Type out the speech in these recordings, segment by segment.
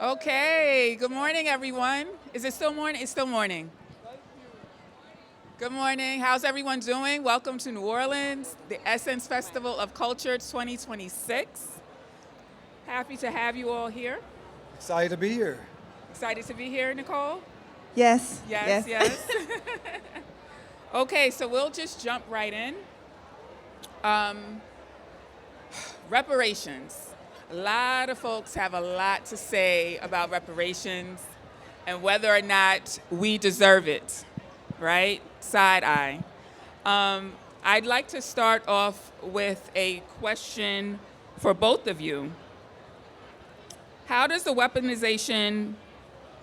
Okay, good morning, everyone. Is it still morning? It's still morning. Good morning. How's everyone doing? Welcome to New Orleans, the Essence Festival of Culture 2026. Happy to have you all here. Excited to be here. Excited to be here, Nicole? Yes. Yes, Yes. yes. Okay, so we'll just jump right in. Um, reparations. A lot of folks have a lot to say about reparations and whether or not we deserve it, right? Side eye. I'd like to start off with a question for both of you. How does the weaponization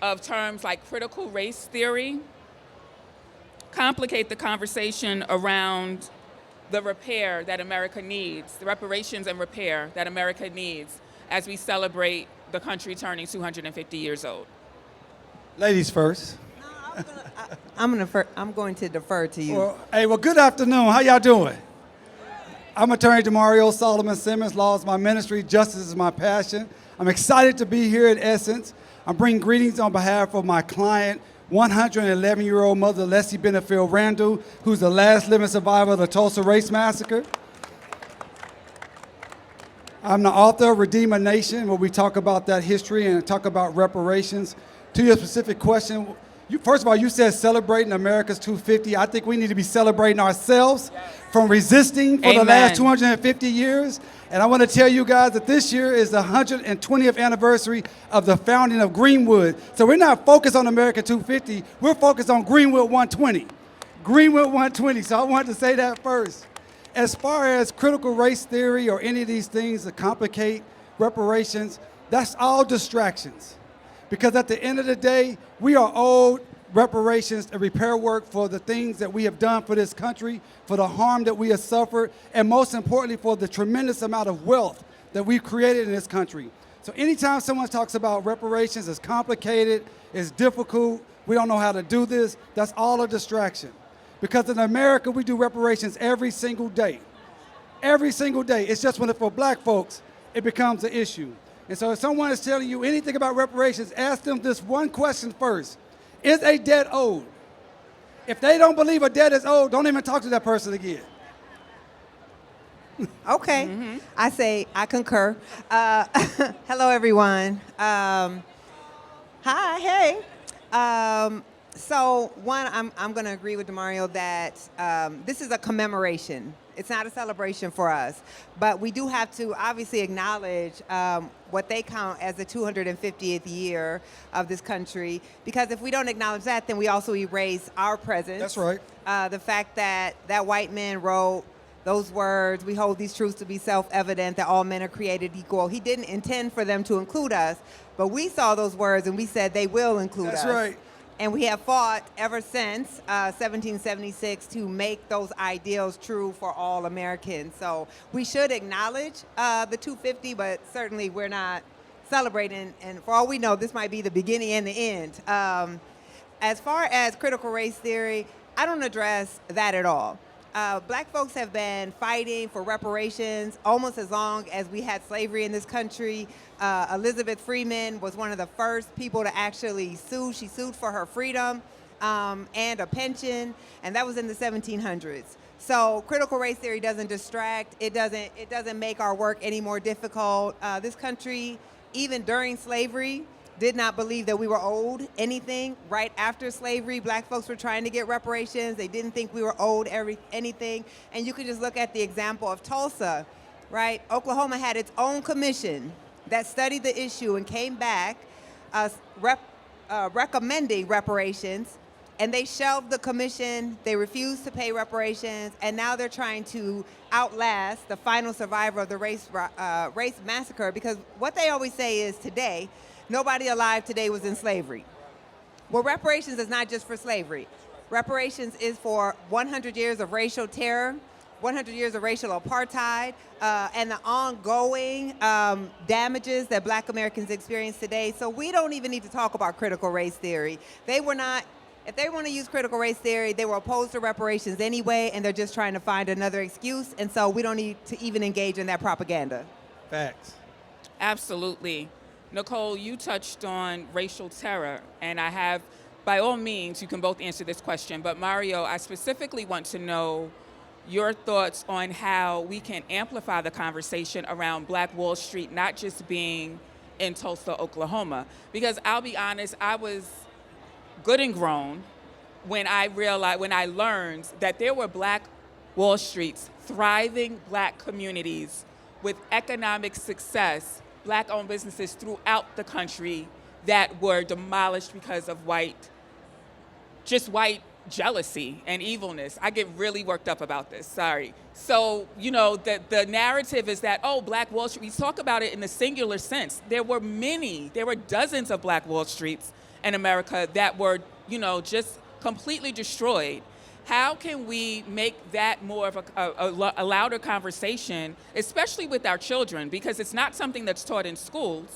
of terms like critical race theory complicate the conversation around the repair that America needs, the reparations and repair that America needs as we celebrate the country turning 250 years old? Ladies first. I'm going to defer to you. Well, good afternoon. How y'all doing? I'm attorney Damario, Solomon-Simmons. Law is my ministry. Justice is my passion. I'm excited to be here at Essence. I'm bringing greetings on behalf of my client, 111-year-old mother Leslie Benefield Randall, who's the last living survivor of the Tulsa Race Massacre. I'm the author of Redeem a Nation, where we talk about that history and talk about reparations. To your specific question, first of all, you said celebrating America's 250. I think we need to be celebrating ourselves from resisting for the last 250 years. And I want to tell you guys that this year is the 120th anniversary of the founding of Greenwood. So we're not focused on America 250. We're focused on Greenwood 120. Greenwood 120. So I wanted to say that first. As far as critical race theory or any of these things that complicate reparations, that's all distractions. Because at the end of the day, we are owed reparations and repair work for the things that we have done for this country, for the harm that we have suffered, and most importantly, for the tremendous amount of wealth that we've created in this country. So anytime someone talks about reparations, it's complicated, it's difficult, we don't know how to do this, that's all a distraction. Because in America, we do reparations every single day. Every single day. It's just when for black folks, it becomes an issue. And so if someone is telling you anything about reparations, ask them this one question first. Is a debt owed? If they don't believe a debt is owed, don't even talk to that person again. Okay. Mm-hmm. I concur. Hello, everyone. Hi, hey. So one, I'm going to agree with Damario that this is a commemoration. It's not a celebration for us, but we do have to obviously acknowledge what they count as the 250th year of this country, because if we don't acknowledge that, then we also erase our presence. That's right. The fact that that white man wrote those words, we hold these truths to be self-evident that all men are created equal. He didn't intend for them to include us, but we saw those words and we said they will include us. That's right. And we have fought ever since 1776 to make those ideals true for all Americans. So we should acknowledge the 250, but certainly we're not celebrating. And for all we know, this might be the beginning and the end. As far as critical race theory, I don't address that at all. Black folks have been fighting for reparations almost as long as we had slavery in this country. Elizabeth Freeman was one of the first people to actually sue. She sued for her freedom and a pension, and that was in the 1700s. So critical race theory doesn't distract. It doesn't make our work any more difficult. This country, even during slavery, did not believe that we were owed anything. Right after slavery, black folks were trying to get reparations. They didn't think we were owed anything. And you could just look at the example of Tulsa, right? Oklahoma had its own commission that studied the issue and came back recommending reparations. And they shelved the commission. They refused to pay reparations. And now they're trying to outlast the final survivor of the race massacre, because what they always say is today, nobody alive today was in slavery. Well, reparations is not just for slavery. Reparations is for 100 years of racial terror, 100 years of racial apartheid, and the ongoing damages that black Americans experience today. So we don't even need to talk about critical race theory. If they want to use critical race theory, they were opposed to reparations anyway, and they're just trying to find another excuse. And so we don't need to even engage in that propaganda. Facts. Absolutely. Nicole, you touched on racial terror, and I have, by all means, you can both answer this question, but Mario, I specifically want to know your thoughts on how we can amplify the conversation around Black Wall Street, not just being in Tulsa, Oklahoma. Because I'll be honest, I was good and grown when I learned that there were Black Wall Streets, thriving Black communities with economic success, Black-owned businesses throughout the country that were demolished because of white jealousy and evilness. I get really worked up about this, sorry. So, the narrative is that, Black Wall Street, we talk about it in the singular sense. There were dozens of Black Wall Streets in America that were, just completely destroyed. How can we make that more of a louder conversation, especially with our children? Because it's not something that's taught in schools,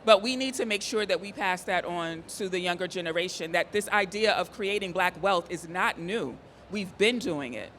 but we need to make sure that we pass that on to the younger generation, that this idea of creating Black wealth is not new. We've been doing it.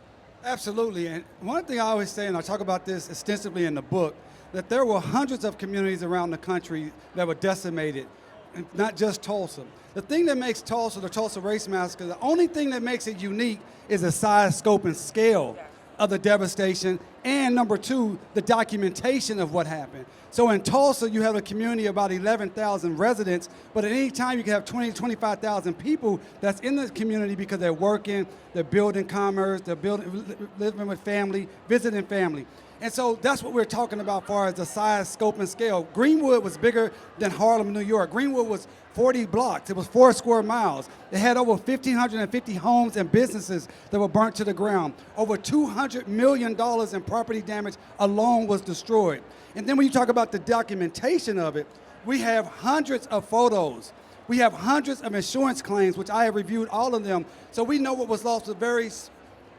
Absolutely. And one thing I always say, and I talk about this extensively in the book, that there were hundreds of communities around the country that were decimated, and not just Tulsa. The thing that makes Tulsa, the Tulsa Race Massacre, the only thing that makes it unique is the size, scope, and scale of the devastation, and number two, the documentation of what happened. So in Tulsa, you have a community of about 11,000 residents, but at any time you can have 20 to 25,000 people that's in the community because they're working, they're building commerce, they're living with family, visiting family. And so that's what we're talking about as far as the size, scope, and scale. Greenwood was bigger than Harlem, New York. Greenwood was 40 blocks. It was 4 square miles. It had over 1,550 homes and businesses that were burnt to the ground. Over $200 million in property damage alone was destroyed. And then when you talk about the documentation of it, we have hundreds of photos. We have hundreds of insurance claims, which I have reviewed all of them. So we know what was lost with very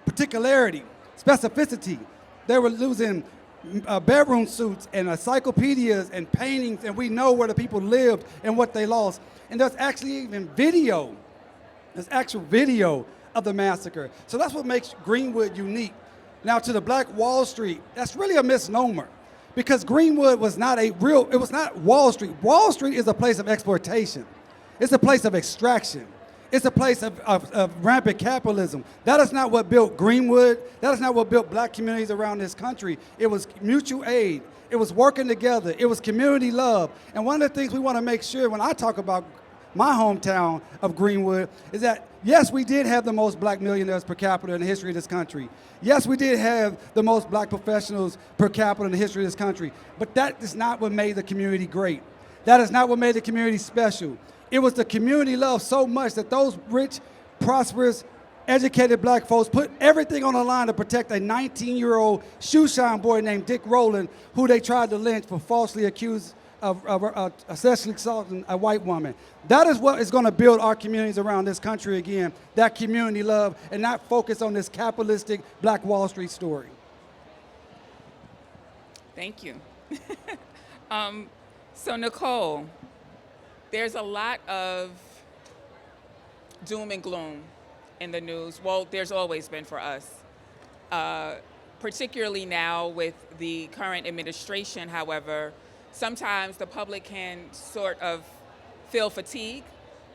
particularity, specificity. They were losing bedroom suits and encyclopedias and paintings, and we know where the people lived and what they lost. And there's actually even video. There's actual video of the massacre. So that's what makes Greenwood unique. Now to the Black Wall Street, that's really a misnomer, because Greenwood was not it was not Wall Street. Wall Street is a place of exploitation. It's a place of extraction. It's a place of rampant capitalism. That is not what built Greenwood. That is not what built Black communities around this country. It was mutual aid. It was working together. It was community love. And one of the things we want to make sure when I talk about my hometown of Greenwood is that, yes, we did have the most Black millionaires per capita in the history of this country. Yes, we did have the most Black professionals per capita in the history of this country. But that is not what made the community great. That is not what made the community special. It was the community love so much that those rich, prosperous, educated Black folks put everything on the line to protect a 19-year-old shoeshine boy named Dick Rowland, who they tried to lynch for falsely accused of sexually assaulting a white woman. That is what is going to build our communities around this country again, that community love, and not focus on this capitalistic Black Wall Street story. Thank you. So Nicole, there's a lot of doom and gloom in the news. Well, there's always been for us, particularly now with the current administration. However, sometimes the public can sort of feel fatigue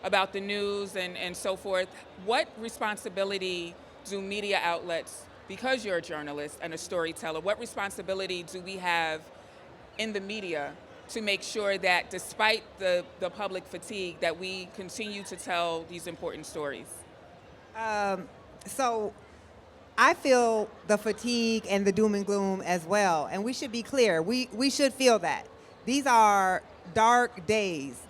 about the news and so forth. What responsibility do media outlets, because you're a journalist and a storyteller, what responsibility do we have in the media to make sure that despite the public fatigue that we continue to tell these important stories? So I feel the fatigue and the doom and gloom as well. And we should be clear, we should feel that. These are dark days.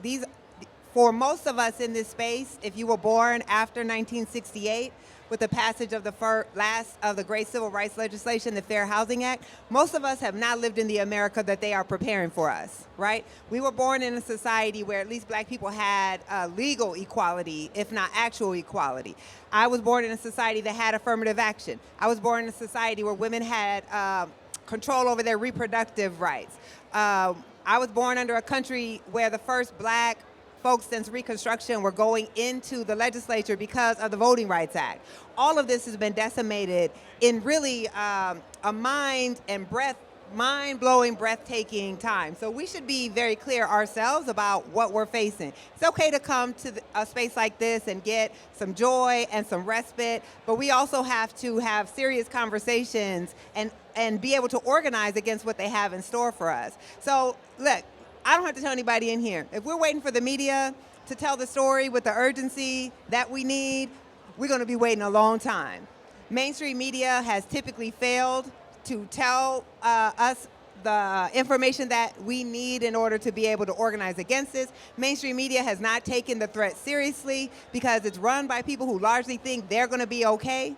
For most of us in this space, if you were born after 1968, with the passage of the last of the great civil rights legislation, the Fair Housing Act, most of us have not lived in the America that they are preparing for us, right? We were born in a society where at least Black people had legal equality, if not actual equality. I was born in a society that had affirmative action. I was born in a society where women had control over their reproductive rights. I was born under a country where the first Black folks since Reconstruction were going into the legislature because of the Voting Rights Act. All of this has been decimated in really a mind and breath mind-blowing, breathtaking time. So we should be very clear ourselves about what we're facing. It's okay to come to a space like this and get some joy and some respite, but we also have to have serious conversations and be able to organize against what they have in store for us. So look, I don't have to tell anybody in here. If we're waiting for the media to tell the story with the urgency that we need, we're going to be waiting a long time. Mainstream media has typically failed to tell us the information that we need in order to be able to organize against this. Mainstream media has not taken the threat seriously because it's run by people who largely think they're going to be okay.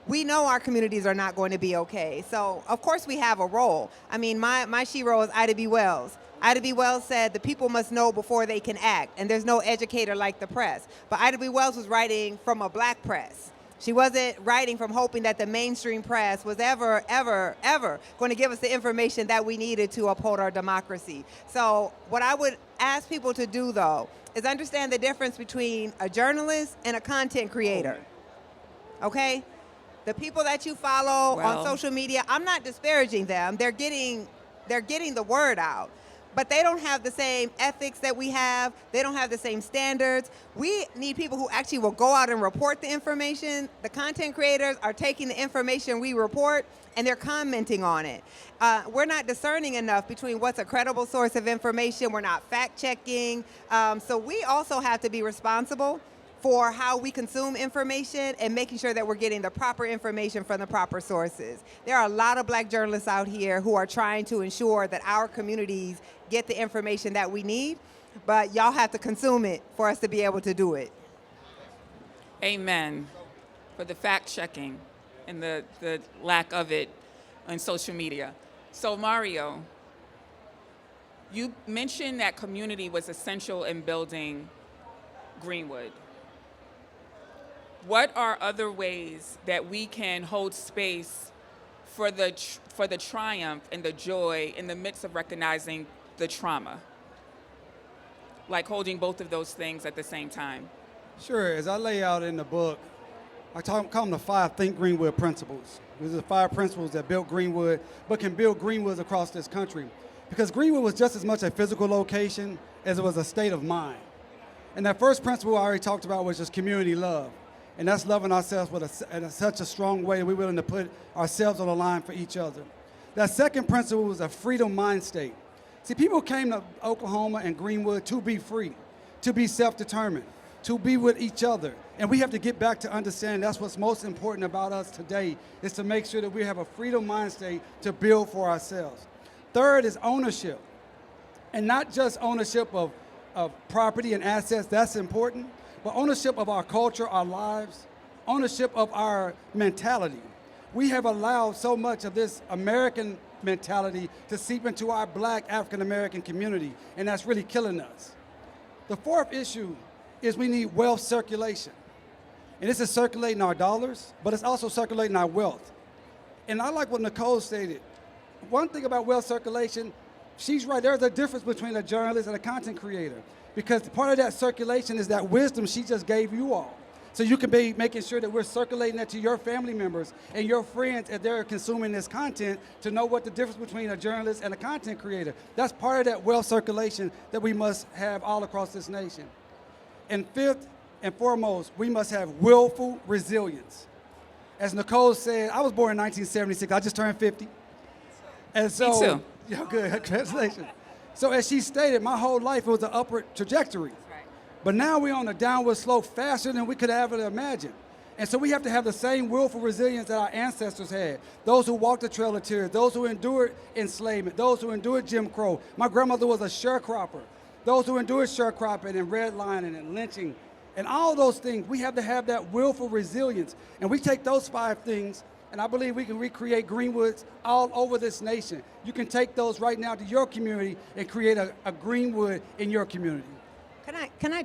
We know our communities are not going to be okay. So, of course, we have a role. I mean, my shero is Ida B. Wells. Ida B. Wells said the people must know before they can act, and there's no educator like the press. But Ida B. Wells was writing from a black press. She wasn't writing from hoping that the mainstream press was ever going to give us the information that we needed to uphold our democracy. So what I would ask people to do, though, is understand the difference between a journalist and a content creator. Okay? The people that you follow on social media, I'm not disparaging them. They're getting the word out. But they don't have the same ethics that we have. They don't have the same standards. We need people who actually will go out and report the information. The content creators are taking the information we report and they're commenting on it. We're not discerning enough between what's a credible source of information. We're not fact-checking. So we also have to be responsible for how we consume information and making sure that we're getting the proper information from the proper sources. There are a lot of black journalists out here who are trying to ensure that our communities get the information that we need, but y'all have to consume it for us to be able to do it. Amen. For the fact-checking and the lack of it on social media. So Mario, you mentioned that community was essential in building Greenwood. What are other ways that we can hold space for the triumph and the joy in the midst of recognizing the trauma? Like holding both of those things at the same time. Sure. As I lay out in the book, I call them the 5 Think Greenwood principles. These are the 5 principles that built Greenwood, but can build Greenwoods across this country. Because Greenwood was just as much a physical location as it was a state of mind. And that first principle I already talked about was just community love. And that's loving ourselves in such a strong way that we're willing to put ourselves on the line for each other. That second principle was a freedom mind state. See, people came to Oklahoma and Greenwood to be free, to be self-determined, to be with each other. And we have to get back to understanding that's what's most important about us today, is to make sure that we have a freedom mind state to build for ourselves. Third is ownership. And not just ownership of property and assets, that's important, but ownership of our culture, our lives, ownership of our mentality. We have allowed so much of this American mentality to seep into our black African-American community, and that's really killing us. The fourth issue is we need wealth circulation. And this is circulating our dollars, but it's also circulating our wealth. And I like what Nicole stated. One thing about wealth circulation, she's right, there's a difference between a journalist and a content creator. Because part of that circulation is that wisdom she just gave you all. So you can be making sure that we're circulating that to your family members and your friends as they're consuming this content to know what the difference between a journalist and a content creator. That's part of that wealth circulation that we must have all across this nation. And fifth and foremost, we must have willful resilience. As Nicole said, I was born in 1976. I just turned 50. And so, me too. Yeah, good, congratulations. So as she stated, my whole life was an upward trajectory. Right. But now we're on a downward slope faster than we could ever imagine. And so we have to have the same willful resilience that our ancestors had. Those who walked the Trail of Tears, those who endured enslavement, those who endured Jim Crow. My grandmother was a sharecropper. Those who endured sharecropping and redlining and lynching and all those things, we have to have that willful resilience. And we take those 5 things, and I believe we can recreate Greenwoods all over this nation. You can take those right now to your community and create a Greenwood in your community. Can I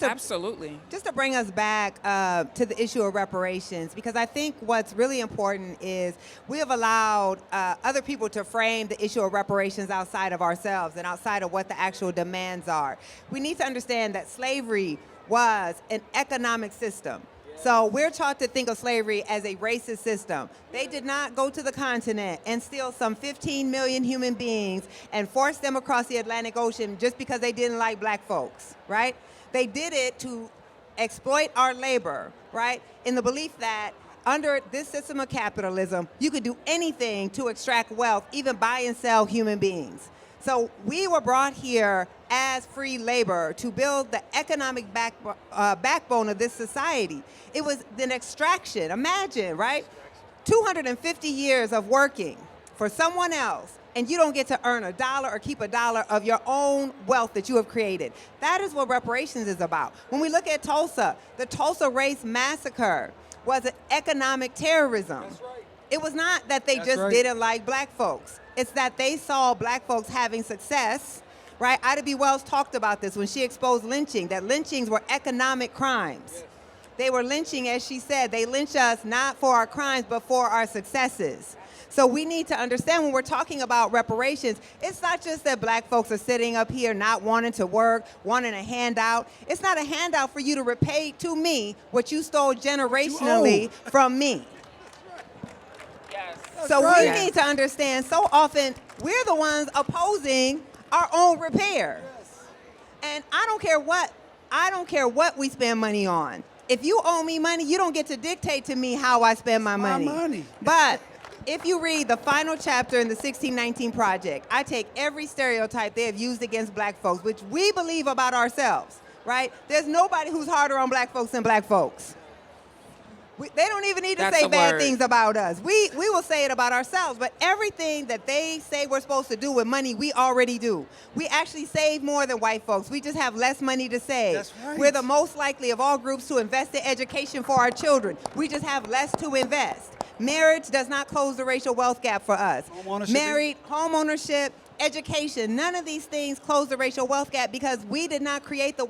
Absolutely. Just to bring us back to the issue of reparations, because I think what's really important is we have allowed other people to frame the issue of reparations outside of ourselves and outside of what the actual demands are. We need to understand that slavery was an economic system. So we're taught to think of slavery as a racist system. They did not go to the continent and steal some 15 million human beings and force them across the Atlantic Ocean just because they didn't like black folks, right? They did it to exploit our labor, right? In the belief that under this system of capitalism, you could do anything to extract wealth, even buy and sell human beings. So we were brought here as free labor to build the economic backbone of this society. It was an extraction. Imagine, right? 250 years of working for someone else, and you don't get to earn a dollar or keep a dollar of your own wealth that you have created. That is what reparations is about. When we look at Tulsa, the Tulsa Race Massacre was an economic terrorism. That's right. It was not that they That's just right. didn't like black folks. It's that they saw black folks having success, right? Ida B. Wells talked about this when she exposed lynching, that lynchings were economic crimes. Yes. They were lynching, as she said, they lynch us not for our crimes, but for our successes. So we need to understand when we're talking about reparations, it's not just that black folks are sitting up here not wanting to work, wanting a handout. It's not a handout for you to repay to me what you stole generationally from me. Yes. So right. we need to understand, so often we're the ones opposing our own repair. Yes. And I don't care what we spend money on. If you owe me money, you don't get to dictate to me how I spend my money. My money. But if you read the final chapter in the 1619 Project, I take every stereotype they have used against black folks, which we believe about ourselves, right? There's nobody who's harder on black folks than black folks. They don't even need to That's say a bad word. things about us. We will say it about ourselves, but everything that they say we're supposed to do with money, we already do. We actually save more than white folks. We just have less money to save. That's right. We're the most likely of all groups to invest in education for our children. We just have less to invest. Marriage does not close the racial wealth gap for us. Homeownership. Home ownership, education, none of these things close the racial wealth gap because we did not create the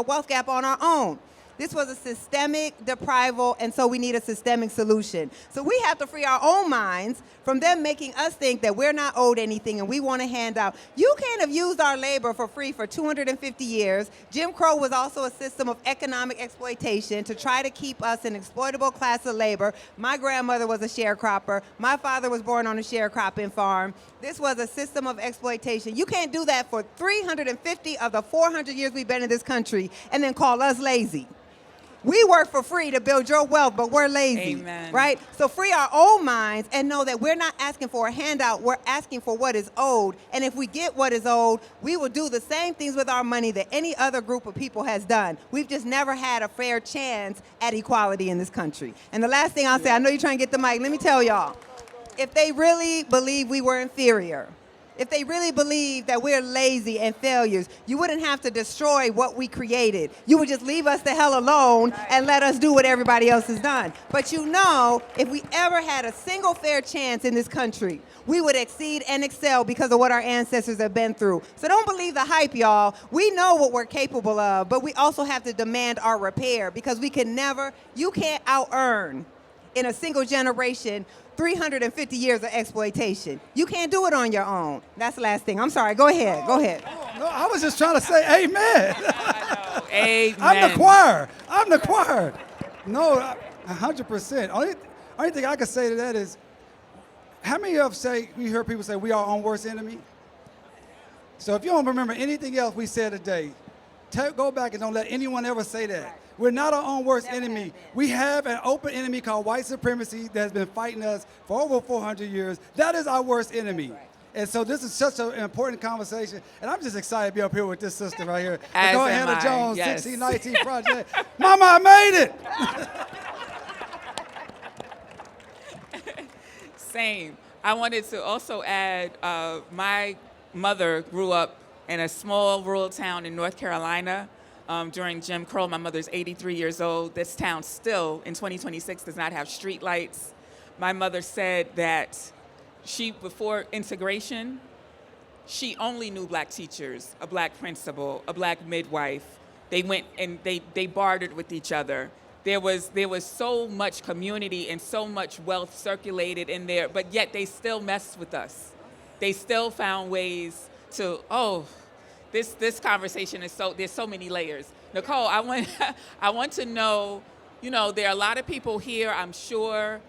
wealth gap on our own. This was a systemic deprival, and so we need a systemic solution. So we have to free our own minds from them making us think that we're not owed anything and we want a handout. You can't have used our labor for free for 250 years. Jim Crow was also a system of economic exploitation to try to keep us an exploitable class of labor. My grandmother was a sharecropper. My father was born on a sharecropping farm. This was a system of exploitation. You can't do that for 350 of the 400 years we've been in this country and then call us lazy. We work for free to build your wealth, but we're lazy, Amen. right? So free our own minds and know that we're not asking for a handout, we're asking for what is owed. And if we get what is owed, we will do the same things with our money that any other group of people has done. We've just never had a fair chance at equality in this country. And the last thing I'll say, I know you're trying to get the mic, let me tell y'all, if they really believe we were inferior, if they really believe that we're lazy and failures, you wouldn't have to destroy what we created. You would just leave us the hell alone and let us do what everybody else has done. But you know, if we ever had a single fair chance in this country, we would exceed and excel because of what our ancestors have been through. So don't believe the hype, y'all. We know what we're capable of, but we also have to demand our repair because you can't out-earn in a single generation 350 years of exploitation. You can't do it on your own. That's the last thing. I'm sorry. Go ahead. No, I was just trying to say amen. Amen. I'm the choir. No, 100%. Only thing I can say to that is, how many of we heard people say we are our own worst enemy? So if you don't remember anything else we said today, go back and don't let anyone ever say that. Right. We're not our own worst enemy. We have an open enemy called white supremacy that has been fighting us for over 400 years. That is our worst enemy. Right. And so this is such an important conversation. And I'm just excited to be up here with this sister right here. As Hannah Jones, yes. 1619 Project. Mama, I made it. Same. I wanted to also add, my mother grew up in a small rural town in North Carolina during Jim Crow. My mother's 83 years old. This town still, in 2026, does not have street lights. My mother said that before integration, she only knew black teachers, a black principal, a black midwife. They went and they bartered with each other. There was so much community and so much wealth circulated in there, but yet they still messed with us. They still found ways to, this conversation there's so many layers. Nicole, I want to know, there are a lot of people here, I'm sure,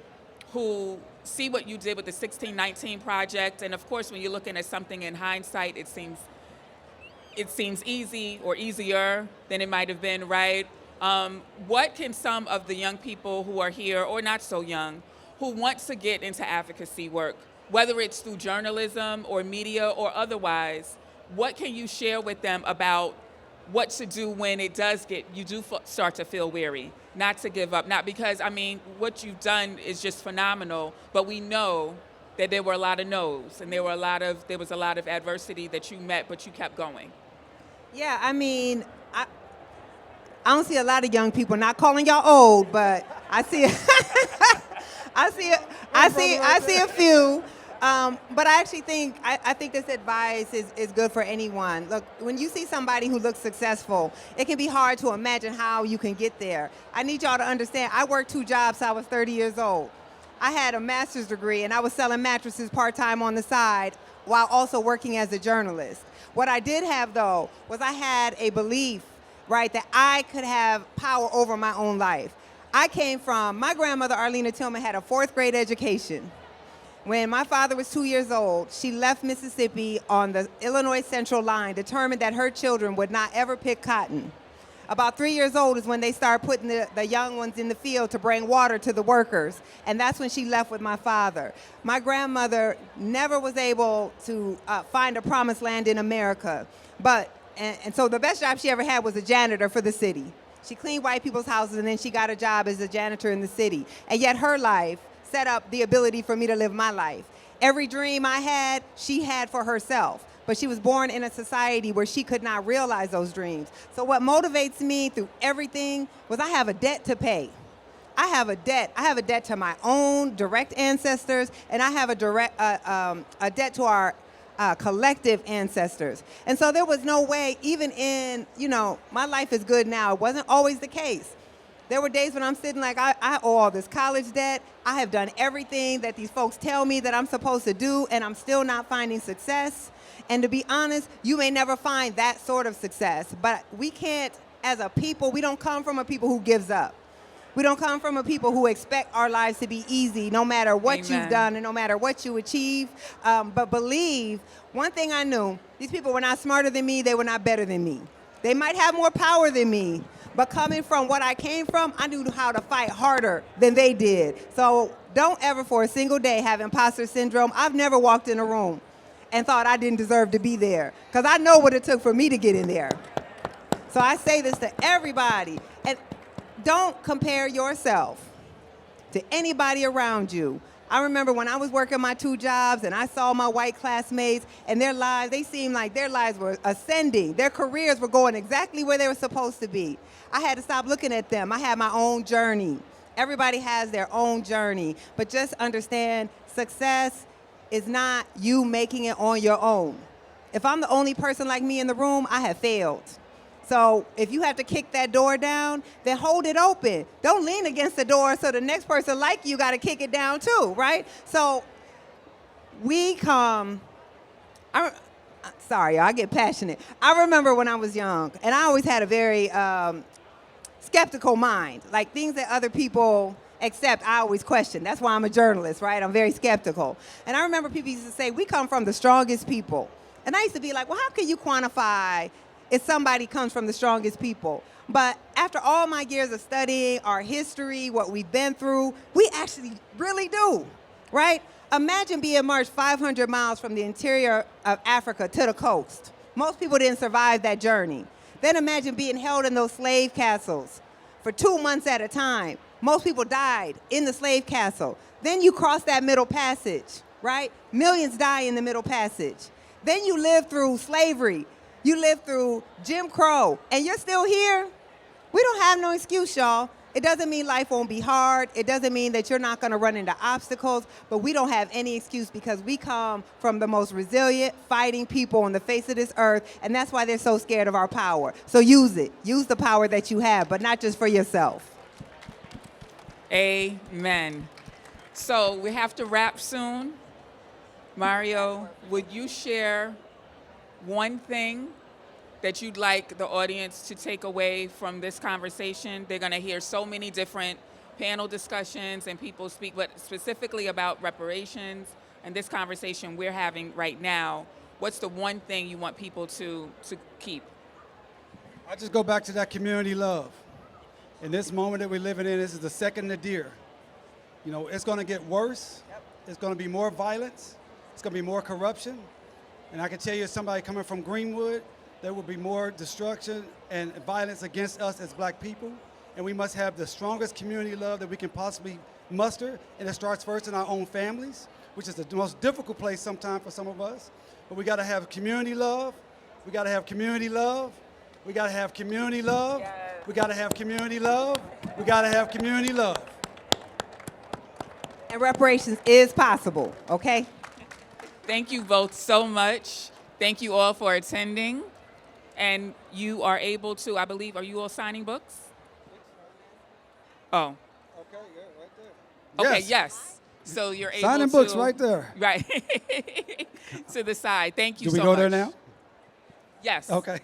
who see what you did with the 1619 project. And of course, when you're looking at something in hindsight, it seems easy or easier than it might have been, right? What can some of the young people who are here, or not so young, who want to get into advocacy work, whether it's through journalism or media or otherwise, what can you share with them about what to do when you do start to feel weary, not to give up? Not because, what you've done is just phenomenal, but we know that there were a lot of no's and there was a lot of adversity that you met, but you kept going. Yeah, I don't see a lot of young people, not calling y'all old, but I see I see a few. But I actually think I think this advice is good for anyone. Look, when you see somebody who looks successful, it can be hard to imagine how you can get there. I need y'all to understand, I worked 2 jobs till I was 30 years old. I had a master's degree and I was selling mattresses part-time on the side while also working as a journalist. What I did have, though, was I had a belief, right, that I could have power over my own life. My grandmother, Arlena Tillman, had a 4th grade education. When my father was 2 years old, she left Mississippi on the Illinois Central line, determined that her children would not ever pick cotton. About 3 years old is when they started putting the young ones in the field to bring water to the workers. And that's when she left with my father. My grandmother never was able to find a promised land in America. And so the best job she ever had was a janitor for the city. She cleaned white people's houses, and then she got a job as a janitor in the city. And yet her life set up the ability for me to live my life. Every dream I had, she had for herself. But she was born in a society where she could not realize those dreams. So what motivates me through everything was I have a debt to pay. I have a debt. I have a debt to my own direct ancestors, and I have a debt to our collective ancestors. And so there was no way, even in, my life is good now. It wasn't always the case. There were days when I'm sitting like, I owe all this college debt. I have done everything that these folks tell me that I'm supposed to do, and I'm still not finding success. And to be honest, you may never find that sort of success. But we can't, as a people, we don't come from a people who gives up. We don't come from a people who expect our lives to be easy no matter what Amen. You've done and no matter what you achieve. But believe, one thing I knew, these people were not smarter than me, they were not better than me. They might have more power than me, but coming from what I came from, I knew how to fight harder than they did. So don't ever for a single day have imposter syndrome. I've never walked in a room and thought I didn't deserve to be there, because I know what it took for me to get in there. So I say this to everybody, and don't compare yourself to anybody around you. I remember when I was working my 2 jobs and I saw my white classmates and their lives, they seemed like their lives were ascending. Their careers were going exactly where they were supposed to be. I had to stop looking at them. I had my own journey. Everybody has their own journey, but just understand success is not you making it on your own. If I'm the only person like me in the room, I have failed. So if you have to kick that door down, then hold it open. Don't lean against the door so the next person like you got to kick it down too, right? So sorry, I get passionate. I remember when I was young, and I always had a very skeptical mind. Like things that other people accept, I always question. That's why I'm a journalist, right? I'm very skeptical. And I remember people used to say, we come from the strongest people. And I used to be like, well, how can you quantify if somebody comes from the strongest people? But after all my years of studying our history, what we've been through, we actually really do, right? Imagine being marched 500 miles from the interior of Africa to the coast. Most people didn't survive that journey. Then imagine being held in those slave castles for 2 months at a time. Most people died in the slave castle. Then you cross that middle passage, right? Millions die in the middle passage. Then you live through slavery. You live through Jim Crow, and you're still here. We don't have no excuse, y'all. It doesn't mean life won't be hard. It doesn't mean that you're not going to run into obstacles, but we don't have any excuse because we come from the most resilient, fighting people on the face of this earth, and that's why they're so scared of our power. So use it. Use the power that you have, but not just for yourself. Amen. So we have to wrap soon. Mario, would you share one thing that you'd like the audience to take away from this conversation? They're going to hear so many different panel discussions and people speak, but specifically about reparations and this conversation we're having right now. What's the one thing you want people to keep? I just go back to that community love. In this moment that we're living in, this is the second nadir. You know, it's going to get worse. Yep. It's going to be more violence. It's going to be more corruption. And I can tell you, as somebody coming from Greenwood, there will be more destruction and violence against us as black people. And we must have the strongest community love that we can possibly muster. And it starts first in our own families, which is the most difficult place sometimes for some of us. But we got to have community love. We got to have community love. We got to have community love. Yes. We got to have community love. We got to have community love. And reparations is possible, okay? Thank you both so much. Thank you all for attending. And you are able to, I believe, are you all signing books? Oh. Okay, yeah, right there. Okay, yes. So you're able to. Signing books right there. Right. To the side. Thank you so much. Do we go there now? Yes. Okay.